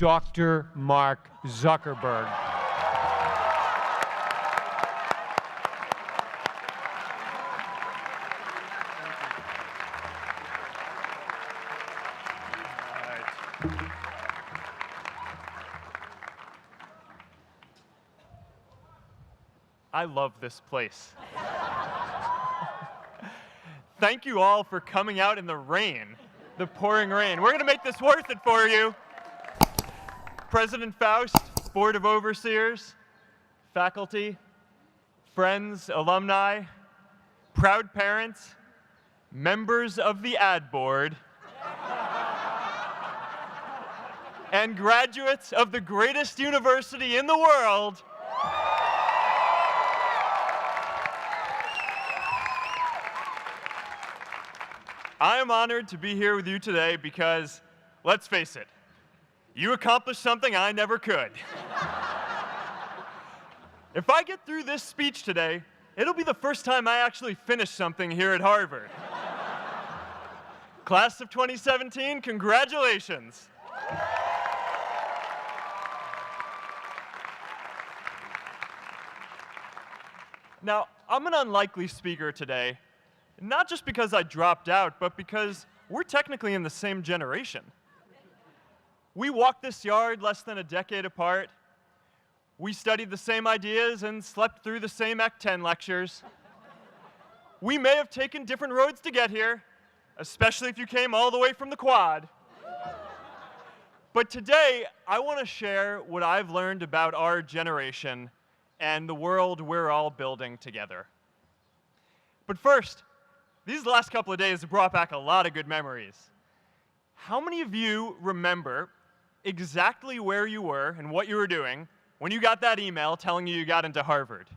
Dr. Mark Zuckerberg. I love this place. Thank you all for coming out in the rain, the pouring rain. We're going to make this worth it for you. President Faust, Board of Overseers, faculty, friends, alumni, proud parents, members of the ad board, and graduates of the greatest university in the world, I am honored to be here with you today because, let's face it, you accomplished something I never could. If I get through this speech today, it'll be the first time I actually finish something here at Harvard. Class of 2017, congratulations. Now, I'm an unlikely speaker today. Not just because I dropped out, but because we're technically in the same generation. We walked this yard less than a decade apart. We studied the same ideas and slept through the same Act 10 lectures. We may have taken different roads to get here, especially if you came all the way from the quad. But today, I want to share what I've learned about our generation and the world we're all building together. But first, these last couple of days have brought back a lot of good memories. How many of you remember exactly where you were and what you were doing when you got that email telling you got into Harvard?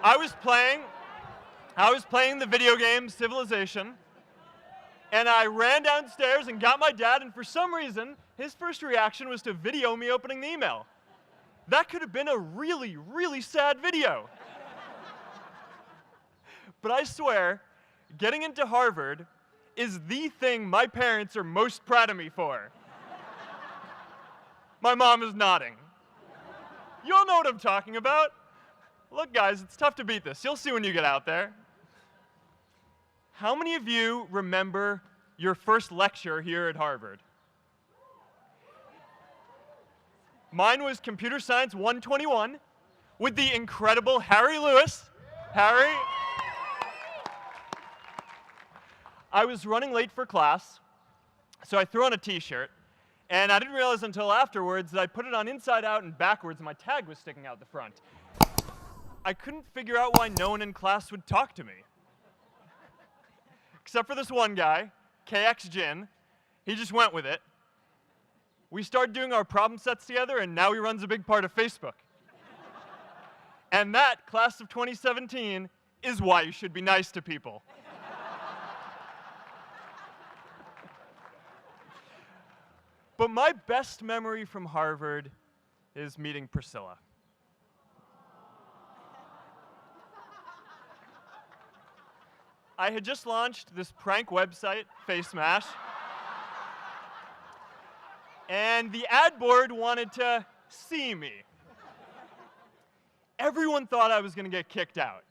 I was playing the video game Civilization, and I ran downstairs and got my dad, and for some reason, his first reaction was to video me opening the email. That could have been a really, really sad video. But I swear, getting into Harvard is the thing my parents are most proud of me for. My mom is nodding. You all know what I'm talking about. Look, guys, it's tough to beat this. You'll see when you get out there. How many of you remember your first lecture here at Harvard? Mine was Computer Science 121 with the incredible Harry Lewis. Harry. I was running late for class, so I threw on a t-shirt, and I didn't realize until afterwards that I put it on inside out and backwards, and my tag was sticking out the front. I couldn't figure out why no one in class would talk to me. Except for this one guy, KX Jin. He just went with it. We started doing our problem sets together, and now he runs a big part of Facebook. And that, class of 2017, is why you should be nice to people. But my best memory from Harvard is meeting Priscilla. I had just launched this prank website, FaceMash. And the ad board wanted to see me. Everyone thought I was going to get kicked out.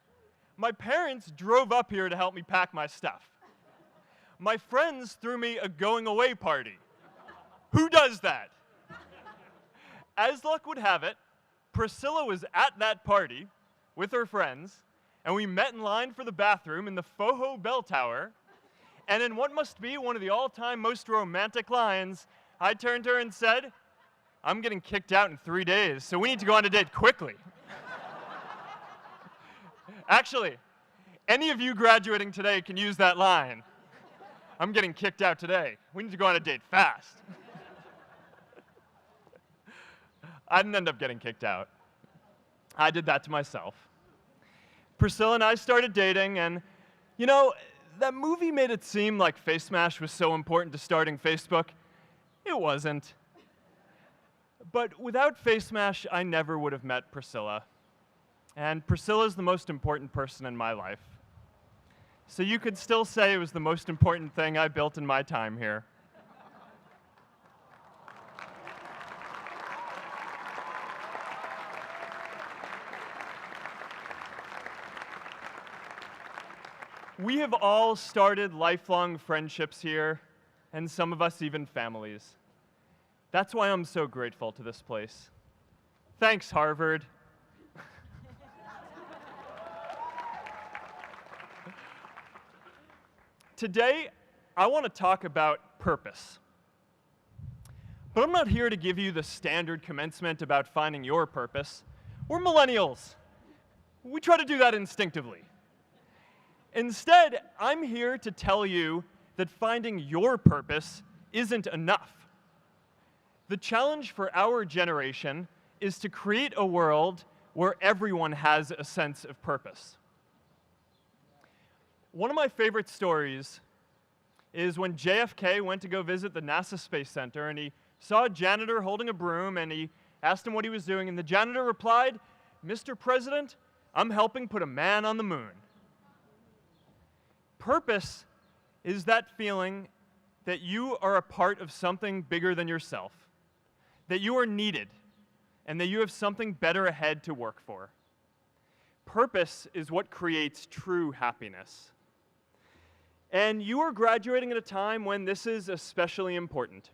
My parents drove up here to help me pack my stuff. My friends threw me a going-away party. Who does that? As luck would have it, Priscilla was at that party with her friends, and we met in line for the bathroom in the Foho Bell Tower. And in what must be one of the all-time most romantic lines, I turned to her and said, "I'm getting kicked out in 3 days, so we need to go on a date quickly." Actually, any of you graduating today can use that line. I'm getting kicked out today. We need to go on a date fast. I didn't end up getting kicked out. I did that to myself. Priscilla and I started dating, and, you know, that movie made it seem like FaceMash was so important to starting Facebook. It wasn't. But without FaceMash, I never would have met Priscilla. And Priscilla's the most important person in my life. So you could still say it was the most important thing I built in my time here. We have all started lifelong friendships here, and some of us even families. That's why I'm so grateful to this place. Thanks, Harvard. Today, I want to talk about purpose. But I'm not here to give you the standard commencement about finding your purpose. We're millennials. We try to do that instinctively. Instead, I'm here to tell you that finding your purpose isn't enough. The challenge for our generation is to create a world where everyone has a sense of purpose. One of my favorite stories is when JFK went to go visit the NASA Space Center, and he saw a janitor holding a broom, and he asked him what he was doing, and the janitor replied, "Mr. President, I'm helping put a man on the moon." Purpose is that feeling that you are a part of something bigger than yourself, that you are needed, and that you have something better ahead to work for. Purpose is what creates true happiness. And you are graduating at a time when this is especially important.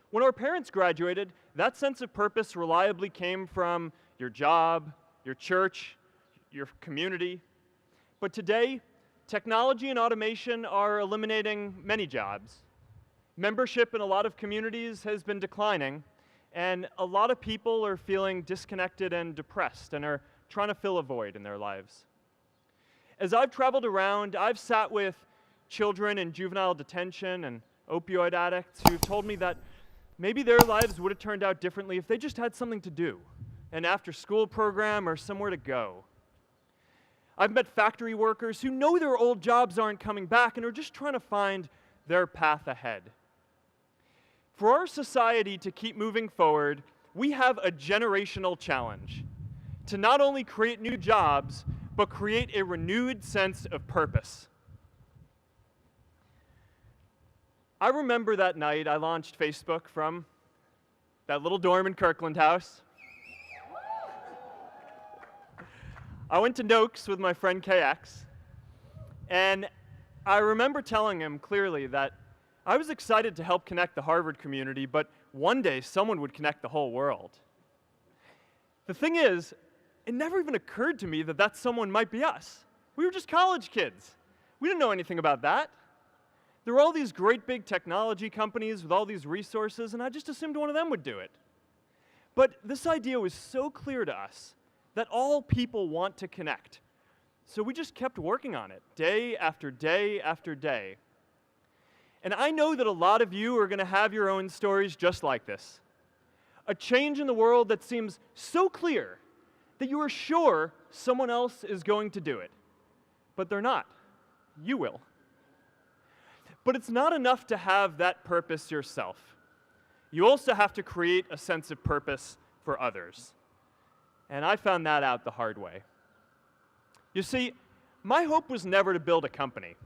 When our parents graduated, that sense of purpose reliably came from your job, your church, your community. But today, technology and automation are eliminating many jobs. Membership in a lot of communities has been declining, and a lot of people are feeling disconnected and depressed and are trying to fill a void in their lives. As I've traveled around, I've sat with children in juvenile detention and opioid addicts who've told me that maybe their lives would have turned out differently if they just had something to do, an after-school program or somewhere to go. I've met factory workers who know their old jobs aren't coming back and are just trying to find their path ahead. For our society to keep moving forward, we have a generational challenge to not only create new jobs, but create a renewed sense of purpose. I remember that night I launched Facebook from that little dorm in Kirkland House. I went to Noakes with my friend KX, and I remember telling him clearly that I was excited to help connect the Harvard community, but one day someone would connect the whole world. The thing is, it never even occurred to me that that someone might be us. We were just college kids. We didn't know anything about that. There were all these great big technology companies with all these resources, and I just assumed one of them would do it. But this idea was so clear to us that all people want to connect. So we just kept working on it, day after day after day. And I know that a lot of you are going to have your own stories just like this. A change in the world that seems so clear that you are sure someone else is going to do it. But they're not. You will. But it's not enough to have that purpose yourself. You also have to create a sense of purpose for others. And I found that out the hard way. You see, my hope was never to build a company.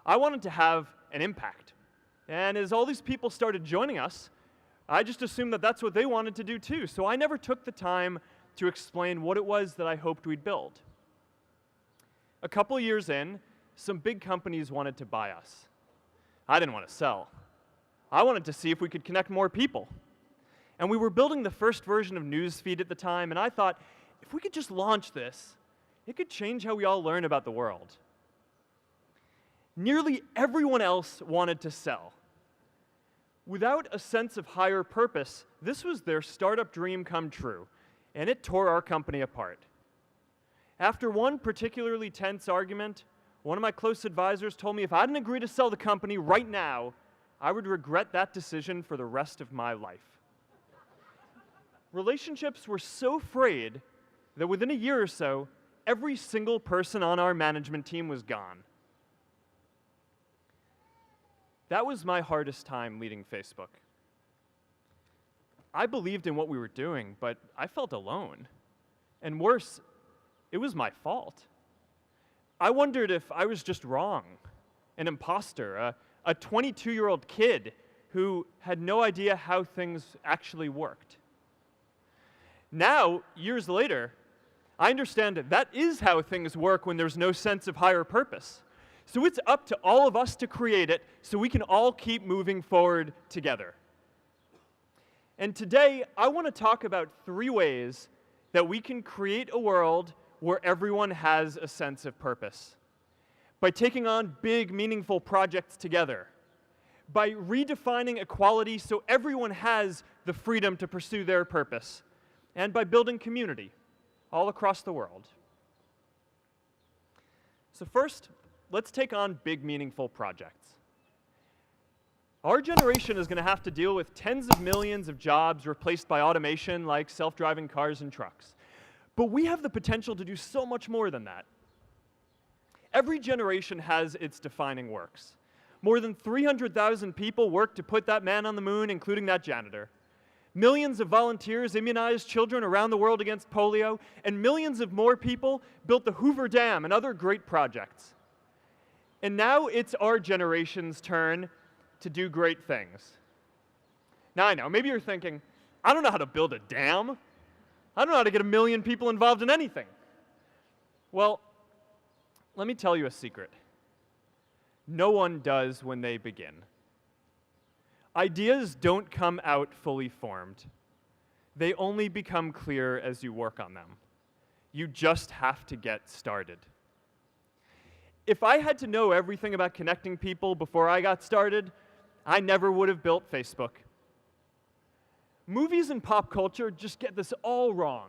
I wanted to have an impact. And as all these people started joining us, I just assumed that that's what they wanted to do too. So I never took the time to explain what it was that I hoped we'd build. A couple years in, some big companies wanted to buy us. I didn't want to sell. I wanted to see if we could connect more people. And we were building the first version of Newsfeed at the time, and I thought, if we could just launch this, it could change how we all learn about the world. Nearly everyone else wanted to sell. Without a sense of higher purpose, this was their startup dream come true, and it tore our company apart. After one particularly tense argument, one of my close advisors told me if I didn't agree to sell the company right now, I would regret that decision for the rest of my life. Relationships were so frayed that within a year or so, every single person on our management team was gone. That was my hardest time leading Facebook. I believed in what we were doing, but I felt alone. And worse, it was my fault. I wondered if I was just wrong, an imposter, a 22-year-old kid who had no idea how things actually worked. Now, years later, I understand that is how things work when there's no sense of higher purpose. So it's up to all of us to create it so we can all keep moving forward together. And today, I want to talk about 3 ways that we can create a world where everyone has a sense of purpose. By taking on big, meaningful projects together. By redefining equality so everyone has the freedom to pursue their purpose. And by building community all across the world. So first, let's take on big, meaningful projects. Our generation is going to have to deal with tens of millions of jobs replaced by automation like self-driving cars and trucks. But we have the potential to do so much more than that. Every generation has its defining works. More than 300,000 people worked to put that man on the moon, including that janitor. Millions of volunteers immunized children around the world against polio, and millions of more people built the Hoover Dam and other great projects. And now it's our generation's turn to do great things. Now I know, maybe you're thinking, I don't know how to build a dam. I don't know how to get 1 million people involved in anything. Well, let me tell you a secret. No one does when they begin. Ideas don't come out fully formed. They only become clear as you work on them. You just have to get started. If I had to know everything about connecting people before I got started, I never would have built Facebook. Movies and pop culture just get this all wrong.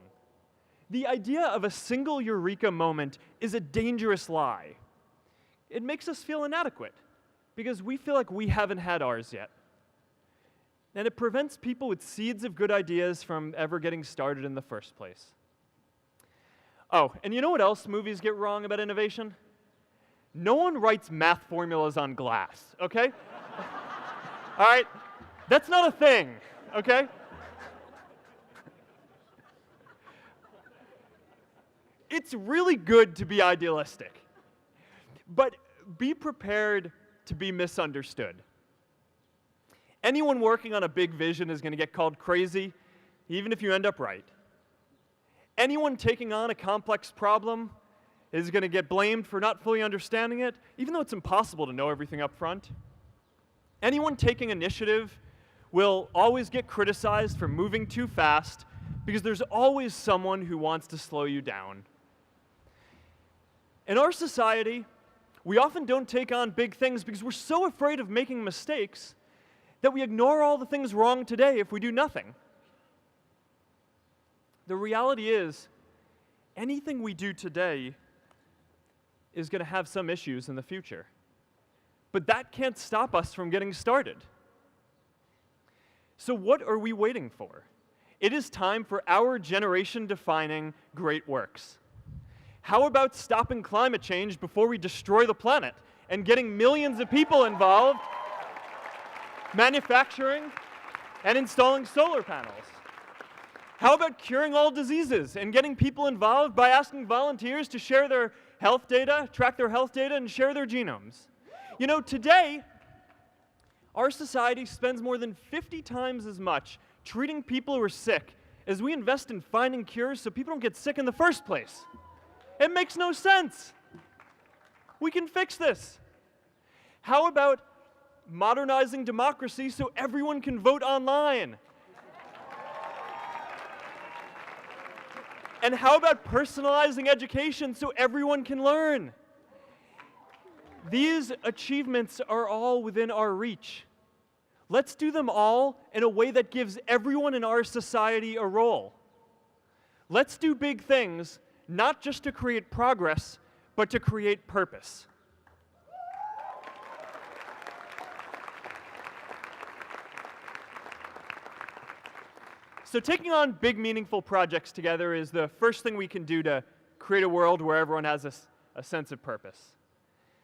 The idea of a single eureka moment is a dangerous lie. It makes us feel inadequate because we feel like we haven't had ours yet. And it prevents people with seeds of good ideas from ever getting started in the first place. Oh, and you know what else movies get wrong about innovation? No one writes math formulas on glass, okay? All right? That's not a thing, okay? It's really good to be idealistic, but be prepared to be misunderstood. Anyone working on a big vision is going to get called crazy, even if you end up right. Anyone taking on a complex problem is going to get blamed for not fully understanding it, even though it's impossible to know everything up front. Anyone taking initiative will always get criticized for moving too fast because there's always someone who wants to slow you down. In our society, we often don't take on big things because we're so afraid of making mistakes that we ignore all the things wrong today if we do nothing. The reality is, anything we do today is going to have some issues in the future. But that can't stop us from getting started. So what are we waiting for? It is time for our generation-defining great works. How about stopping climate change before we destroy the planet and getting millions of people involved, manufacturing and installing solar panels? How about curing all diseases and getting people involved by asking volunteers to share their health data, track their health data, and share their genomes? You know, today, our society spends more than 50 times as much treating people who are sick as we invest in finding cures so people don't get sick in the first place. It makes no sense. We can fix this. How about modernizing democracy so everyone can vote online? And how about personalizing education so everyone can learn? These achievements are all within our reach. Let's do them all in a way that gives everyone in our society a role. Let's do big things, not just to create progress, but to create purpose. So taking on big, meaningful projects together is the first thing we can do to create a world where everyone has a sense of purpose.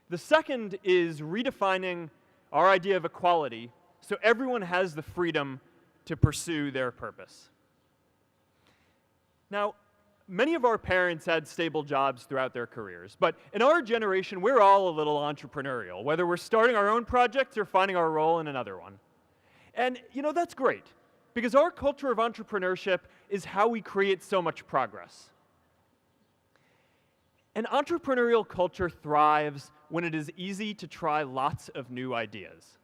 The second is redefining our idea of equality so everyone has the freedom to pursue their purpose. Now, many of our parents had stable jobs throughout their careers, but in our generation, we're all a little entrepreneurial, whether we're starting our own projects or finding our role in another one. And, that's great, because our culture of entrepreneurship is how we create so much progress. An entrepreneurial culture thrives when it is easy to try lots of new ideas.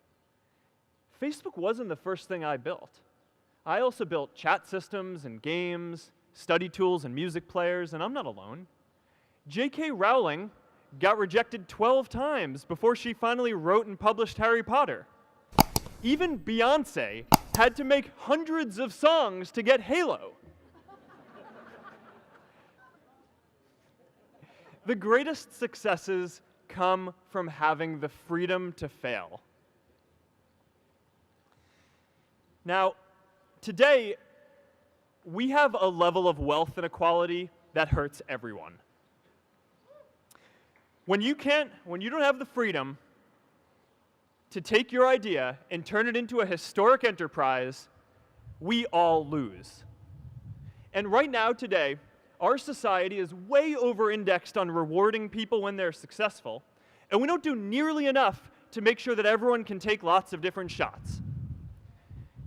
Facebook wasn't the first thing I built. I also built chat systems and games, study tools and music players, and I'm not alone. J.K. Rowling got rejected 12 times before she finally wrote and published Harry Potter. Even Beyoncé had to make hundreds of songs to get Halo. The greatest successes come from having the freedom to fail. Now, today, we have a level of wealth inequality that hurts everyone. When you don't have the freedom to take your idea and turn it into a historic enterprise, we all lose. And right now, today, our society is way over-indexed on rewarding people when they're successful, and we don't do nearly enough to make sure that everyone can take lots of different shots.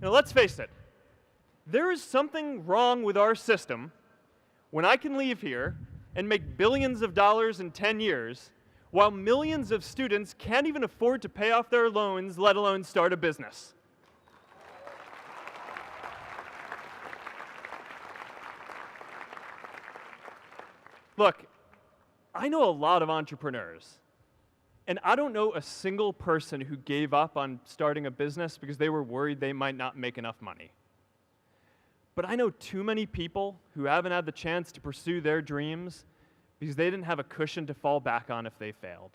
Now, let's face it. There is something wrong with our system when I can leave here and make billions of dollars in 10 years, while millions of students can't even afford to pay off their loans, let alone start a business. Look, I know a lot of entrepreneurs, and I don't know a single person who gave up on starting a business because they were worried they might not make enough money. But I know too many people who haven't had the chance to pursue their dreams because they didn't have a cushion to fall back on if they failed.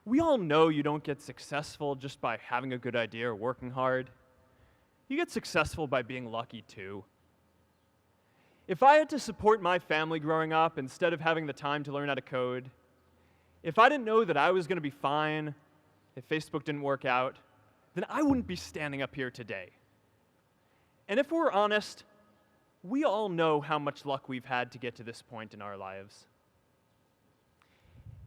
We all know you don't get successful just by having a good idea or working hard. You get successful by being lucky too. If I had to support my family growing up instead of having the time to learn how to code, if I didn't know that I was going to be fine if Facebook didn't work out, then I wouldn't be standing up here today. And if we're honest, we all know how much luck we've had to get to this point in our lives.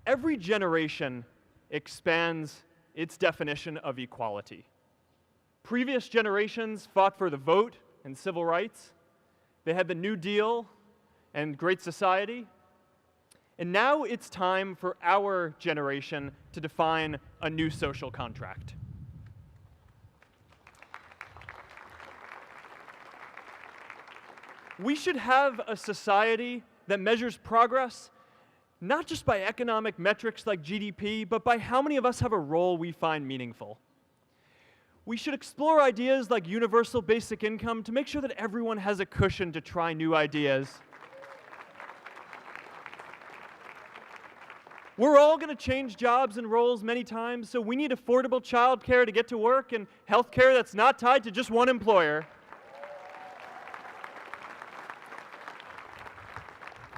Every generation expands its definition of equality. Previous generations fought for the vote and civil rights. They had the New Deal and Great Society. And now it's time for our generation to define a new social contract. We should have a society that measures progress not just by economic metrics like GDP, but by how many of us have a role we find meaningful. We should explore ideas like universal basic income to make sure that everyone has a cushion to try new ideas. We're all going to change jobs and roles many times, so we need affordable childcare to get to work and healthcare that's not tied to just one employer.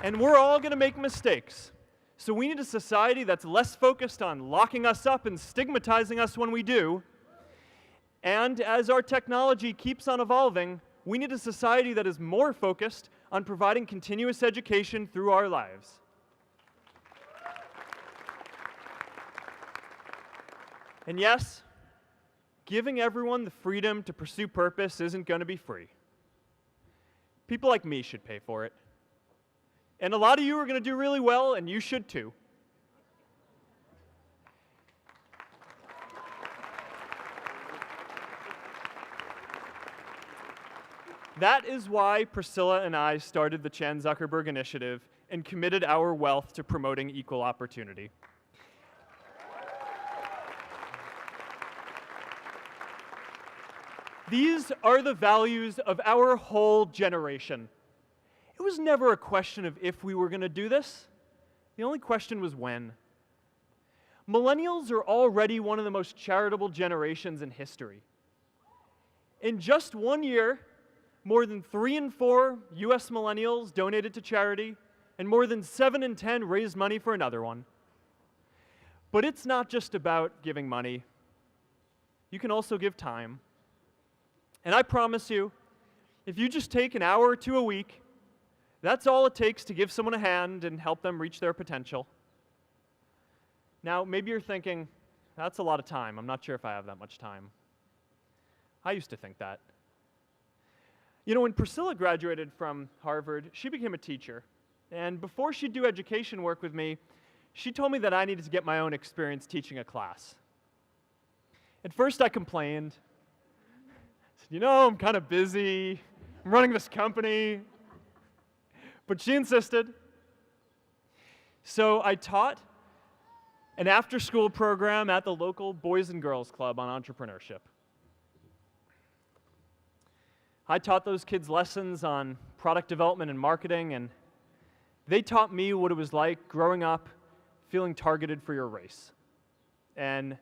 And we're all going to make mistakes. So we need a society that's less focused on locking us up and stigmatizing us when we do. And as our technology keeps on evolving, we need a society that is more focused on providing continuous education through our lives. And yes, giving everyone the freedom to pursue purpose isn't going to be free. People like me should pay for it. And a lot of you are going to do really well, and you should too. That is why Priscilla and I started the Chan Zuckerberg Initiative and committed our wealth to promoting equal opportunity. These are the values of our whole generation. It was never a question of if we were going to do this. The only question was when. Millennials are already one of the most charitable generations in history. In just 1 year, more than 3 in 4 US millennials donated to charity, and more than 7 in 10 raised money for another one. But it's not just about giving money. You can also give time. And I promise you, if you just take an hour or two a week, that's all it takes to give someone a hand and help them reach their potential. Now, maybe you're thinking, that's a lot of time. I'm not sure if I have that much time. I used to think that. You know, when Priscilla graduated from Harvard, she became a teacher. And before she'd do education work with me, she told me that I needed to get my own experience teaching a class. At first, I complained. I said, you know, I'm kind of busy. I'm running this company. But she insisted. So I taught an after-school program at the local Boys and Girls Club on entrepreneurship. I taught those kids lessons on product development and marketing, and they taught me what it was like growing up feeling targeted for your race, and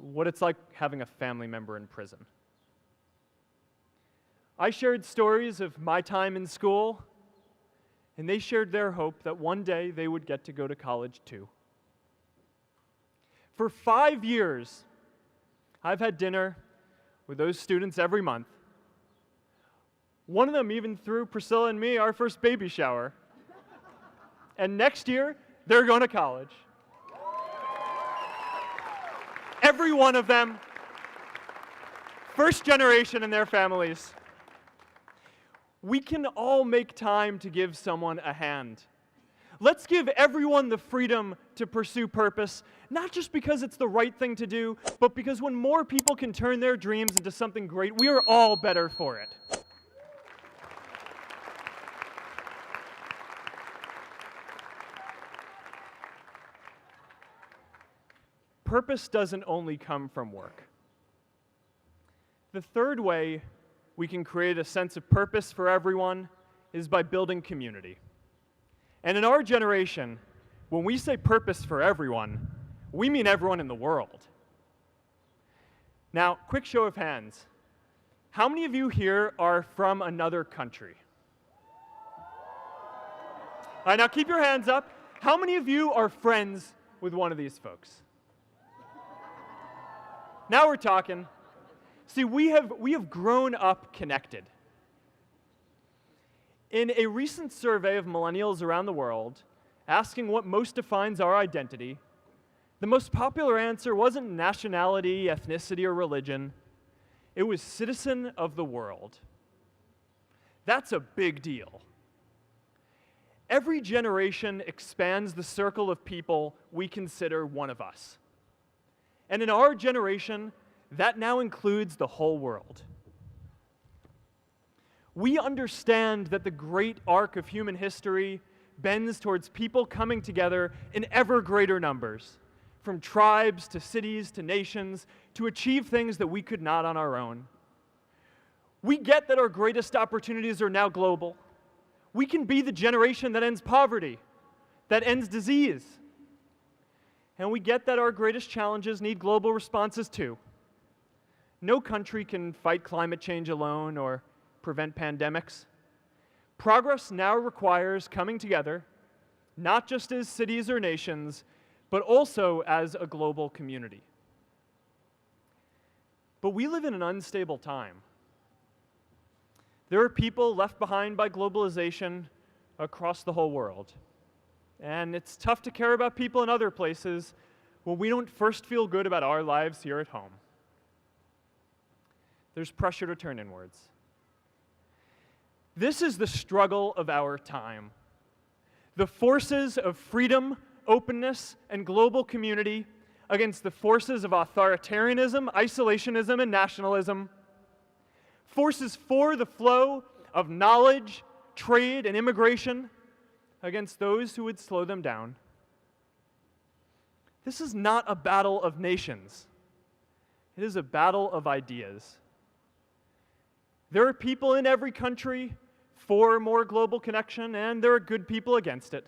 what it's like having a family member in prison. I shared stories of my time in school, and they shared their hope that one day they would get to go to college too. For 5 years, I've had dinner with those students every month. One of them even threw Priscilla and me our first baby shower. And next year, they're going to college. Every one of them, first generation in their families. We can all make time to give someone a hand. Let's give everyone the freedom to pursue purpose, not just because it's the right thing to do, but because when more people can turn their dreams into something great, we are all better for it. Purpose doesn't only come from work. The third way we can create a sense of purpose for everyone is by building community. And in our generation, when we say purpose for everyone, we mean everyone in the world. Now, quick show of hands. How many of you here are from another country? All right, now keep your hands up. How many of you are friends with one of these folks? Now we're talking. See, we have grown up connected. In a recent survey of millennials around the world, asking what most defines our identity, the most popular answer wasn't nationality, ethnicity, or religion. It was citizen of the world. That's a big deal. Every generation expands the circle of people we consider one of us. And in our generation, that now includes the whole world. We understand that the great arc of human history bends towards people coming together in ever greater numbers, from tribes to cities to nations, to achieve things that we could not on our own. We get that our greatest opportunities are now global. We can be the generation that ends poverty, that ends disease. And we get that our greatest challenges need global responses too. No country can fight climate change alone or prevent pandemics. Progress now requires coming together, not just as cities or nations, but also as a global community. But we live in an unstable time. There are people left behind by globalization across the whole world. And it's tough to care about people in other places when we don't first feel good about our lives here at home. There's pressure to turn inwards. This is the struggle of our time. The forces of freedom, openness, and global community against the forces of authoritarianism, isolationism, and nationalism. Forces for the flow of knowledge, trade, and immigration against those who would slow them down. This is not a battle of nations. It is a battle of ideas. There are people in every country for more global connection, and there are good people against it.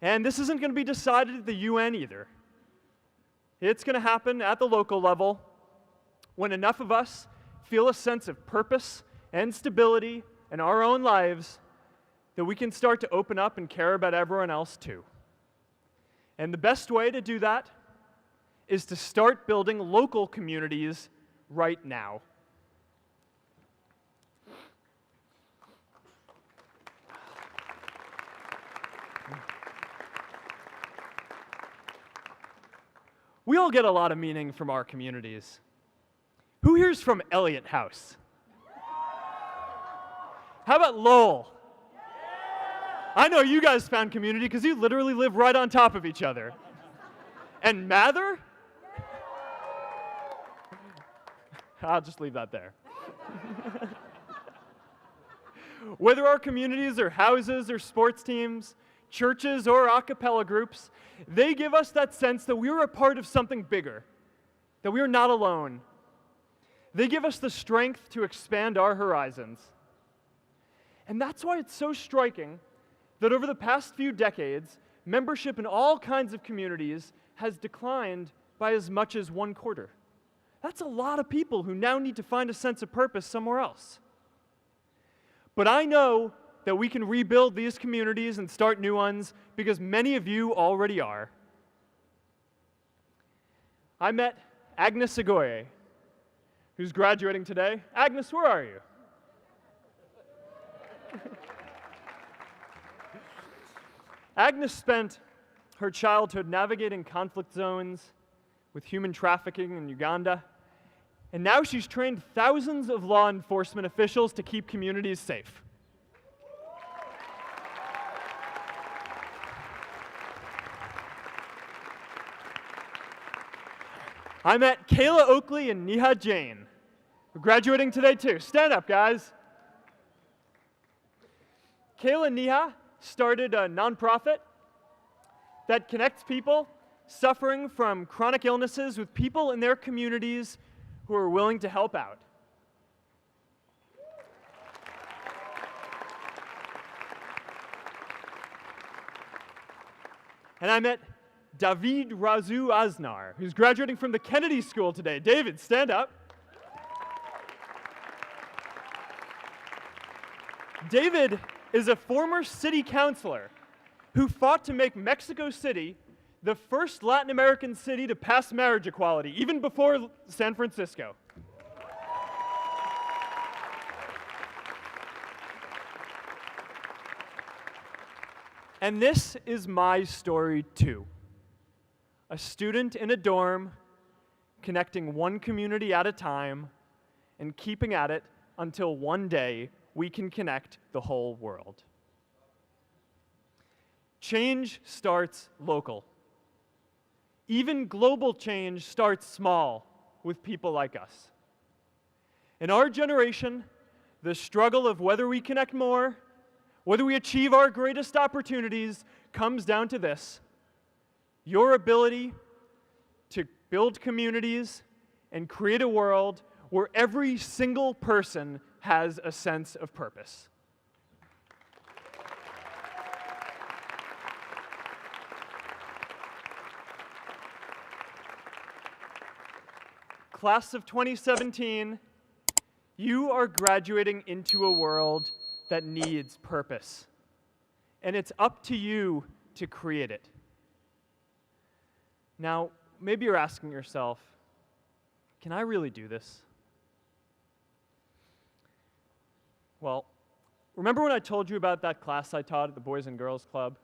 And this isn't going to be decided at the UN either. It's going to happen at the local level when enough of us feel a sense of purpose and stability in our own lives that we can start to open up and care about everyone else too. And the best way to do that is to start building local communities right now. We all get a lot of meaning from our communities. Who here's from Elliott House? How about Lowell? I know you guys found community because you literally live right on top of each other. And Mather? I'll just leave that there. Whether our communities are houses or sports teams, churches or a cappella groups, they give us that sense that we are a part of something bigger, that we are not alone. They give us the strength to expand our horizons. And that's why it's so striking that over the past few decades, membership in all kinds of communities has declined by as much as 1/4. That's a lot of people who now need to find a sense of purpose somewhere else. But I know that we can rebuild these communities and start new ones because many of you already are. I met Agnes Segoye, who's graduating today. Agnes, where are you? Agnes spent her childhood navigating conflict zones with human trafficking in Uganda, and now she's trained thousands of law enforcement officials to keep communities safe. I met Kayla Oakley and Neha Jain, who are graduating today too. Stand up, guys. Kayla and Neha started a nonprofit that connects people suffering from chronic illnesses with people in their communities who are willing to help out. And I met David Razu Aznar, who's graduating from the Kennedy School today. David, stand up. David is a former city councilor who fought to make Mexico City the first Latin American city to pass marriage equality, even before San Francisco. And this is my story too. A student in a dorm, connecting one community at a time and keeping at it until one day we can connect the whole world. Change starts local. Even global change starts small with people like us. In our generation, the struggle of whether we connect more, whether we achieve our greatest opportunities, comes down to this: your ability to build communities and create a world where every single person has a sense of purpose. Class of 2017, you are graduating into a world that needs purpose, and it's up to you to create it. Now, maybe you're asking yourself, can I really do this? Well, remember when I told you about that class I taught at the Boys and Girls Club?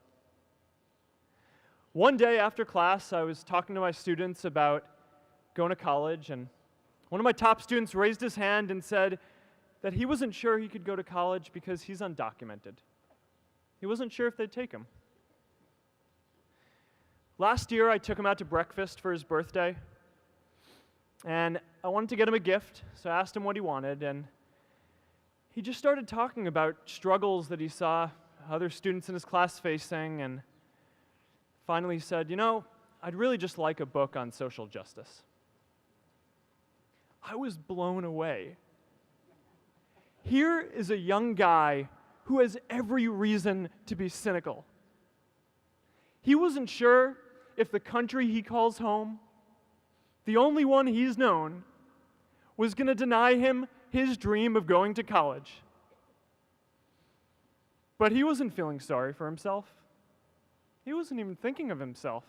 One day after class, I was talking to my students about going to college, and one of my top students raised his hand and said that he wasn't sure he could go to college because he's undocumented. He wasn't sure if they'd take him. Last year, I took him out to breakfast for his birthday, and I wanted to get him a gift, so I asked him what he wanted, and he just started talking about struggles that he saw other students in his class facing, and finally said, you know, I'd really just like a book on social justice. I was blown away. Here is a young guy who has every reason to be cynical. He wasn't sure if the country he calls home, the only one he's known, was going to deny him his dream of going to college. But he wasn't feeling sorry for himself. He wasn't even thinking of himself.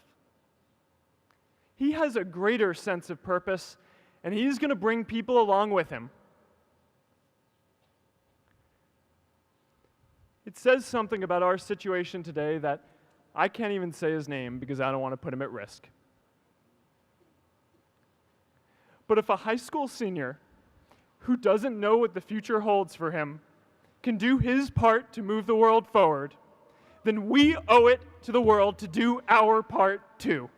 He has a greater sense of purpose, and he's going to bring people along with him. It says something about our situation today that I can't even say his name because I don't want to put him at risk. But if a high school senior who doesn't know what the future holds for him can do his part to move the world forward, then we owe it to the world to do our part too.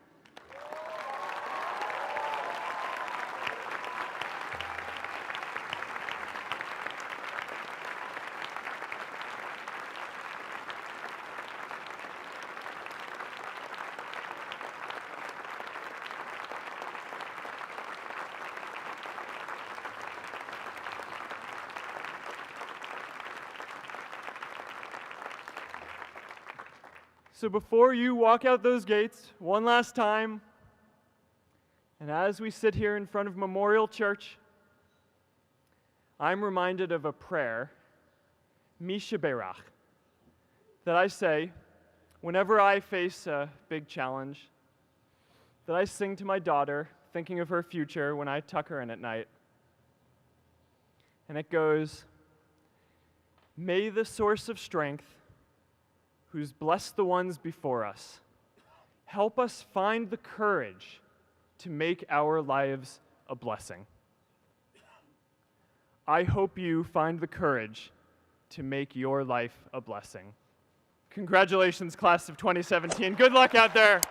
So before you walk out those gates one last time, and as we sit here in front of Memorial Church, I'm reminded of a prayer, Misha Berach, that I say whenever I face a big challenge, that I sing to my daughter, thinking of her future when I tuck her in at night. And it goes, "May the source of strength, who's blessed the ones before us, help us find the courage to make our lives a blessing." I hope you find the courage to make your life a blessing. Congratulations, class of 2017. Good luck out there.